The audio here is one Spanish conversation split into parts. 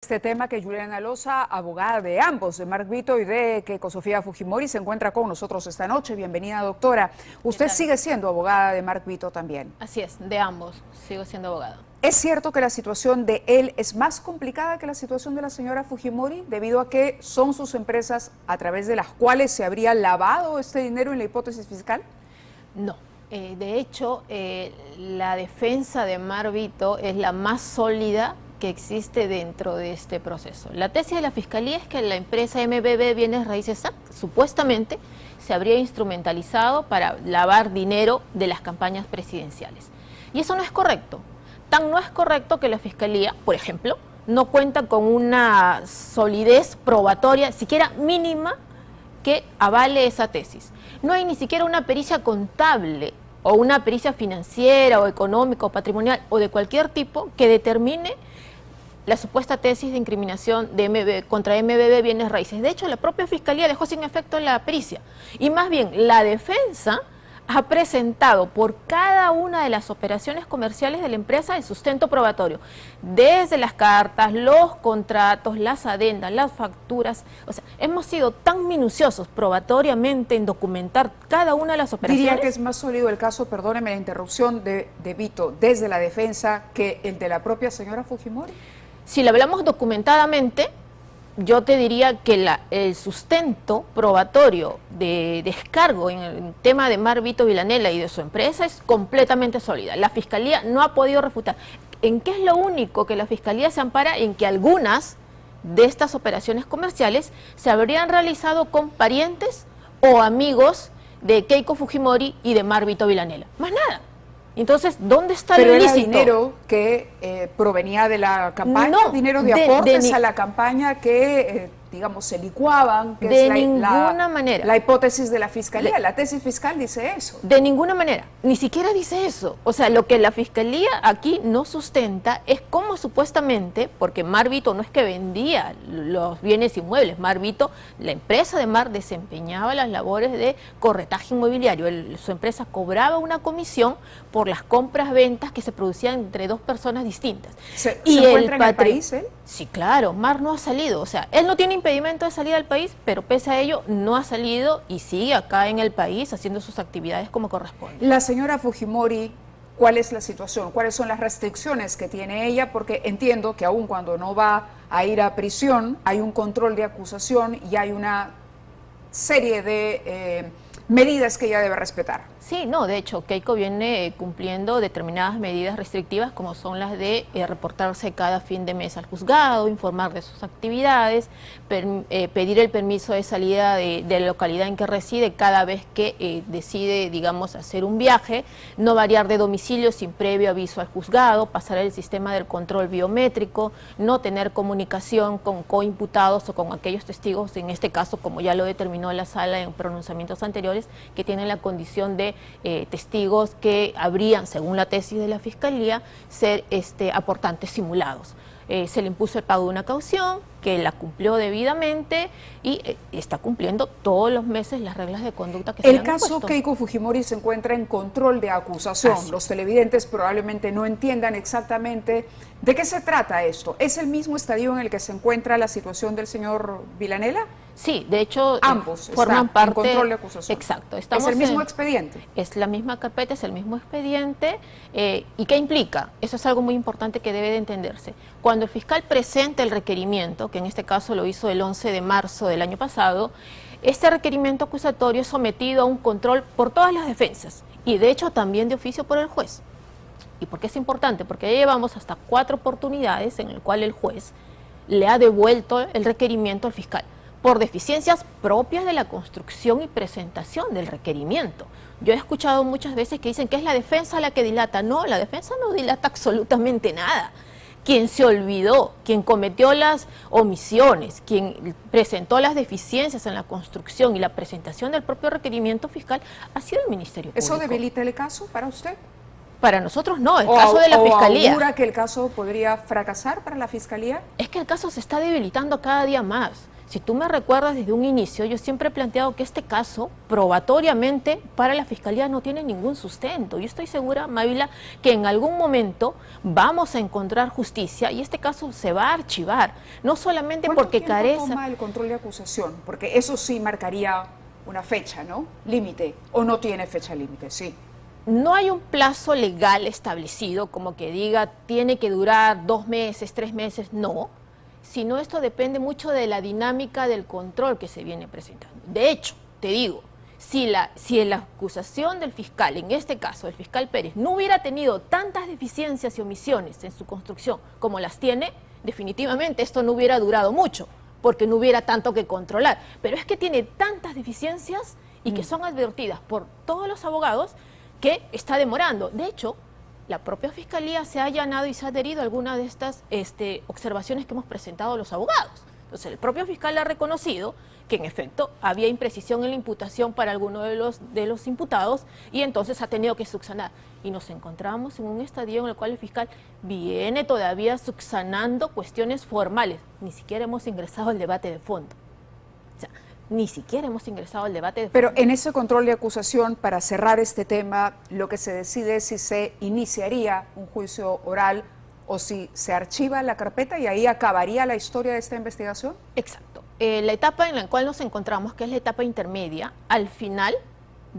Este tema que Juliana Loza, abogada de ambos, de Mark Vito y de Keiko Sofía Fujimori, se encuentra con nosotros esta noche. Bienvenida, doctora. Usted sigue siendo abogada de Mark Vito también. Así es, de ambos, sigo siendo abogada. ¿Es cierto que la situación de él es más complicada que la situación de la señora Fujimori, debido a que son sus empresas a través de las cuales se habría lavado este dinero en la hipótesis fiscal? No. De hecho, la defensa de Mark Vito es la más sólida que existe dentro de este proceso. La tesis de la Fiscalía es que la empresa MBB Bienes Raíces supuestamente se habría instrumentalizado para lavar dinero de las campañas presidenciales. Y eso no es correcto. Tan no es correcto que la Fiscalía, por ejemplo, no cuenta con una solidez probatoria, siquiera mínima, que avale esa tesis. No hay ni siquiera una pericia contable o una pericia financiera o económica o patrimonial o de cualquier tipo que determine la supuesta tesis de incriminación de contra MBB Bienes Raíces. De hecho, la propia Fiscalía dejó sin efecto la pericia. Y más bien, la defensa ha presentado por cada una de las operaciones comerciales de la empresa el sustento probatorio, desde las cartas, los contratos, las adendas, las facturas. O sea, hemos sido tan minuciosos probatoriamente en documentar cada una de las operaciones. Diría que es más sólido el caso, perdóneme la interrupción, de Vito desde la defensa que el de la propia señora Fujimori. Si lo hablamos documentadamente, yo te diría que el sustento probatorio de descargo en el tema de Mark Vito Vilanela y de su empresa es completamente sólida. La Fiscalía no ha podido refutar. ¿En qué es lo único que la Fiscalía se ampara? En que algunas de estas operaciones comerciales se habrían realizado con parientes o amigos de Keiko Fujimori y de Mark Vito Vilanela. Más nada. Entonces, ¿dónde está lo ilícito? Pero era dinero que provenía de la campaña, no, dinero de aportes a la campaña que, digamos, se licuaban, que de es ninguna manera. La hipótesis de la Fiscalía, la tesis fiscal dice eso. De ninguna manera, ni siquiera dice eso. O sea, lo que la Fiscalía aquí no sustenta es cómo supuestamente, porque Mark Vito no es que vendía los bienes inmuebles, Mark Vito, la empresa de Mark desempeñaba las labores de corretaje inmobiliario. Su empresa cobraba una comisión por las compras-ventas que se producían entre dos personas distintas. ¿Se encuentra en el país él? Sí, claro, Mark no ha salido. O sea, él no tiene impedimento de salir al país, pero pese a ello no ha salido y sigue acá en el país haciendo sus actividades como corresponde. La señora Fujimori, ¿cuál es la situación? ¿Cuáles son las restricciones que tiene ella? Porque entiendo que aun cuando no va a ir a prisión, hay un control de acusación y hay una serie de medidas que ella debe respetar. Sí, no, de hecho, Keiko viene cumpliendo determinadas medidas restrictivas, como son las de reportarse cada fin de mes al juzgado, informar de sus actividades, pedir el permiso de salida de la localidad en que reside cada vez que decide, digamos, hacer un viaje, no variar de domicilio sin previo aviso al juzgado, pasar el sistema del control biométrico, no tener comunicación con coimputados o con aquellos testigos, en este caso, como ya lo determinó la sala en pronunciamientos anteriores, que tienen la condición de testigos que habrían, según la tesis de la Fiscalía, ser aportantes simulados. Se le impuso el pago de una caución, que la cumplió debidamente y está cumpliendo todos los meses las reglas de conducta que se le han impuesto. El caso Keiko Fujimori se encuentra en control de acusación. Los televidentes probablemente no entiendan exactamente de qué se trata esto. ¿Es el mismo estadio en el que se encuentra la situación del señor Vilanela? Sí, de hecho, ambos forman parte en control de acusación. Exacto. ¿Es el mismo expediente? Es la misma carpeta, es el mismo expediente. ¿Y qué implica? Eso es algo muy importante que debe de entenderse. Cuando el fiscal presenta el requerimiento, que en este caso lo hizo el 11 de marzo del año pasado, este requerimiento acusatorio es sometido a un control por todas las defensas y de hecho también de oficio por el juez. ¿Y por qué es importante? Porque ya llevamos hasta 4 oportunidades en las cuales el juez le ha devuelto el requerimiento al fiscal por deficiencias propias de la construcción y presentación del requerimiento. Yo he escuchado muchas veces que dicen que es la defensa la que dilata. No, la defensa no dilata absolutamente nada. Quien se olvidó, quien cometió las omisiones, quien presentó las deficiencias en la construcción y la presentación del propio requerimiento fiscal ha sido el Ministerio Público. ¿Eso debilita el caso para usted? Para nosotros no, el caso de la Fiscalía. ¿O augura que el caso podría fracasar para la Fiscalía? Es que el caso se está debilitando cada día más. Si tú me recuerdas desde un inicio, yo siempre he planteado que este caso, probatoriamente, para la Fiscalía no tiene ningún sustento. Yo estoy segura, Mávila, que en algún momento vamos a encontrar justicia y este caso se va a archivar. No solamente porque carece... ¿Cuánto tiempo toma el control de acusación? Porque eso sí marcaría una fecha, ¿no? Límite. ¿O no tiene fecha límite? Sí. No hay un plazo legal establecido, como que diga, tiene que durar 2 meses, 3 meses, no. Sino esto depende mucho de la dinámica del control que se viene presentando. De hecho, te digo, si la acusación del fiscal, en este caso el fiscal Pérez, no hubiera tenido tantas deficiencias y omisiones en su construcción como las tiene, definitivamente esto no hubiera durado mucho, porque no hubiera tanto que controlar. Pero es que tiene tantas deficiencias y que son advertidas por todos los abogados que está demorando. De hecho, la propia Fiscalía se ha allanado y se ha adherido a algunas de estas observaciones que hemos presentado los abogados. Entonces, el propio fiscal ha reconocido que, en efecto, había imprecisión en la imputación para alguno de los imputados y entonces ha tenido que subsanar. Y nos encontramos en un estadio en el cual el fiscal viene todavía subsanando cuestiones formales. Ni siquiera hemos ingresado al debate de fondo. O sea, ni siquiera hemos ingresado al debate de fondo. Pero en ese control de acusación, para cerrar este tema, lo que se decide es si se iniciaría un juicio oral o si se archiva la carpeta y ahí acabaría la historia de esta investigación. Exacto. La etapa en la cual nos encontramos, que es la etapa intermedia, al final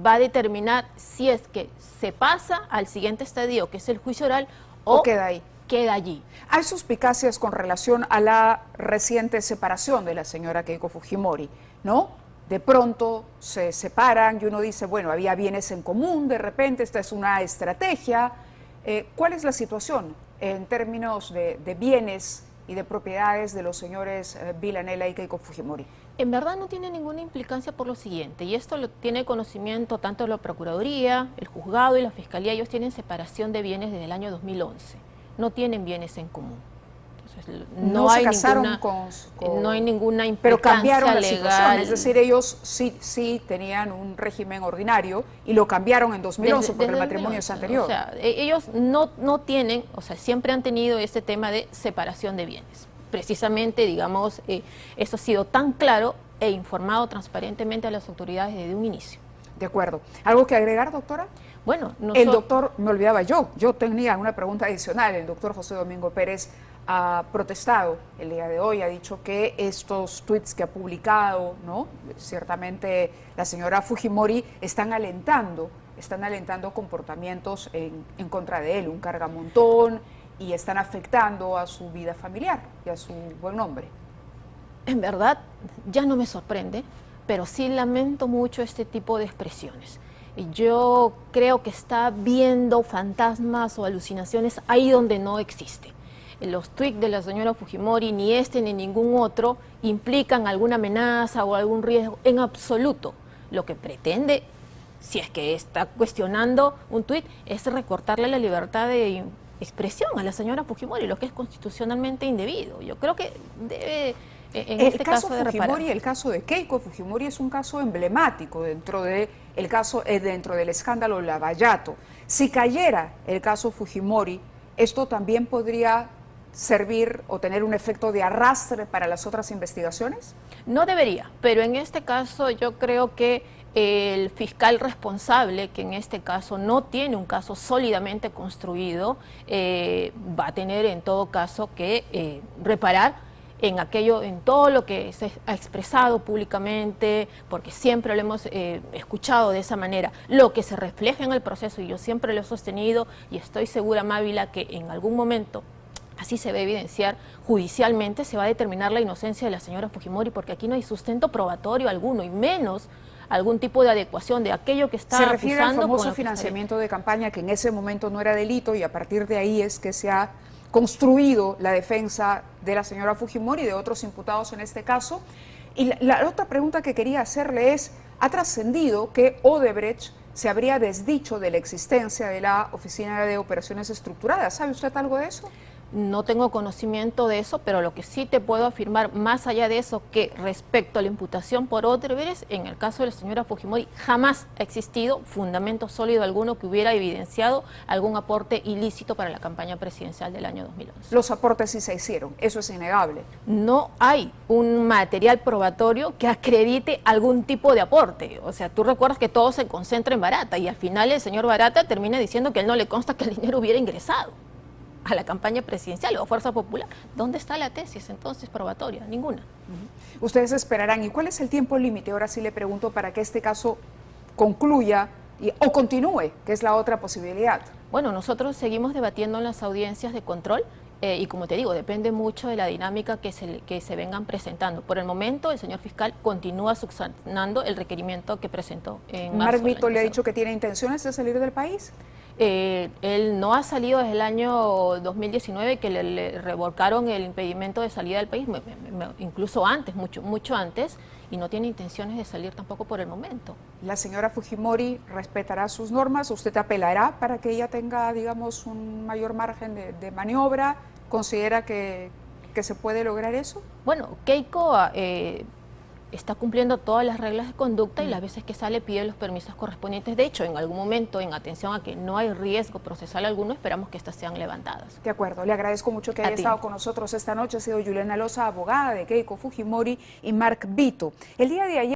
va a determinar si es que se pasa al siguiente estadio, que es el juicio oral, o queda ahí. Queda allí. Hay suspicacias con relación a la reciente separación de la señora Keiko Fujimori, ¿no? De pronto se separan y uno dice, bueno, había bienes en común, de repente esta es una estrategia. ¿Cuál es la situación en términos de bienes y de propiedades de los señores Villanella y Keiko Fujimori? En verdad no tiene ninguna implicancia por lo siguiente, y esto lo tiene conocimiento tanto la Procuraduría, el Juzgado y la Fiscalía. Ellos tienen separación de bienes desde el año 2011. No tienen bienes en común. Entonces, no hay se casaron ninguna, no hay ninguna implicancia pero cambiaron la legal. Situación, es decir, ellos sí tenían un régimen ordinario y lo cambiaron en 2011 porque el matrimonio es anterior. O sea, ellos no tienen, o sea, siempre han tenido ese tema de separación de bienes. Precisamente, digamos, eso ha sido tan claro e informado transparentemente a las autoridades desde un inicio. De acuerdo. ¿Algo que agregar, doctora? Bueno, el doctor, me olvidaba yo tenía una pregunta adicional. El doctor José Domingo Pérez ha protestado el día de hoy, ha dicho que estos tweets que ha publicado, ¿no? Ciertamente la señora Fujimori están alentando comportamientos en contra de él, un cargamontón, y están afectando a su vida familiar y a su buen nombre. En verdad, ya no me sorprende, pero sí lamento mucho este tipo de expresiones. Yo creo que está viendo fantasmas o alucinaciones ahí donde no existen. Los tweets de la señora Fujimori, ni este ni ningún otro, implican alguna amenaza o algún riesgo en absoluto. Lo que pretende, si es que está cuestionando un tuit, es recortarle la libertad de expresión a la señora Fujimori, lo que es constitucionalmente indebido. Yo creo que debe... El caso Fujimori y el caso de Keiko Fujimori es un caso emblemático dentro del escándalo Lavallato. Si cayera el caso Fujimori, esto también podría servir o tener un efecto de arrastre para las otras investigaciones. No debería, pero en este caso yo creo que el fiscal responsable, que en este caso no tiene un caso sólidamente construido, va a tener en todo caso que reparar en todo lo que se ha expresado públicamente, porque siempre lo hemos escuchado de esa manera, lo que se refleja en el proceso, y yo siempre lo he sostenido, y estoy segura, Mávila, que en algún momento así se va a evidenciar judicialmente, se va a determinar la inocencia de la señora Fujimori, porque aquí no hay sustento probatorio alguno, y menos algún tipo de adecuación de aquello que está acusando. Se refiere al famoso financiamiento de campaña, que en ese momento no era delito, y a partir de ahí es que se ha construido la defensa de la señora Fujimori y de otros imputados en este caso. Y la otra pregunta que quería hacerle es, ha trascendido que Odebrecht se habría desdicho de la existencia de la Oficina de Operaciones Estructuradas. ¿Sabe usted algo de eso? No tengo conocimiento de eso, pero lo que sí te puedo afirmar, más allá de eso, que respecto a la imputación por Odebrecht, en el caso de la señora Fujimori, jamás ha existido fundamento sólido alguno que hubiera evidenciado algún aporte ilícito para la campaña presidencial del año 2011. Los aportes sí se hicieron, eso es innegable. No hay un material probatorio que acredite algún tipo de aporte. O sea, tú recuerdas que todo se concentra en Barata y al final el señor Barata termina diciendo que a él no le consta que el dinero hubiera ingresado a la campaña presidencial o a Fuerza Popular. ¿Dónde está la tesis entonces probatoria? Ninguna. Ustedes esperarán. ¿Y cuál es el tiempo límite? Ahora sí le pregunto para que este caso concluya o continúe, que es la otra posibilidad. Bueno, nosotros seguimos debatiendo en las audiencias de control y como te digo, depende mucho de la dinámica que se vengan presentando. Por el momento, el señor fiscal continúa subsanando el requerimiento que presentó en marzo. ¿Mark Vito le ha dicho que tiene intenciones de salir del país? Él no ha salido desde el año 2019, que le revocaron el impedimento de salida del país, incluso antes, mucho antes, y no tiene intenciones de salir tampoco por el momento. ¿La señora Fujimori respetará sus normas? ¿Usted apelará para que ella tenga, digamos, un mayor margen de maniobra? ¿Considera que se puede lograr eso? Bueno, Keiko está cumpliendo todas las reglas de conducta y las veces que sale pide los permisos correspondientes. De hecho, en algún momento, en atención a que no hay riesgo procesal alguno, esperamos que estas sean levantadas. De acuerdo, le agradezco mucho que haya estado con nosotros esta noche. Ha sido Juliana Loza, abogada de Keiko Fujimori y Mark Vito. El día de ayer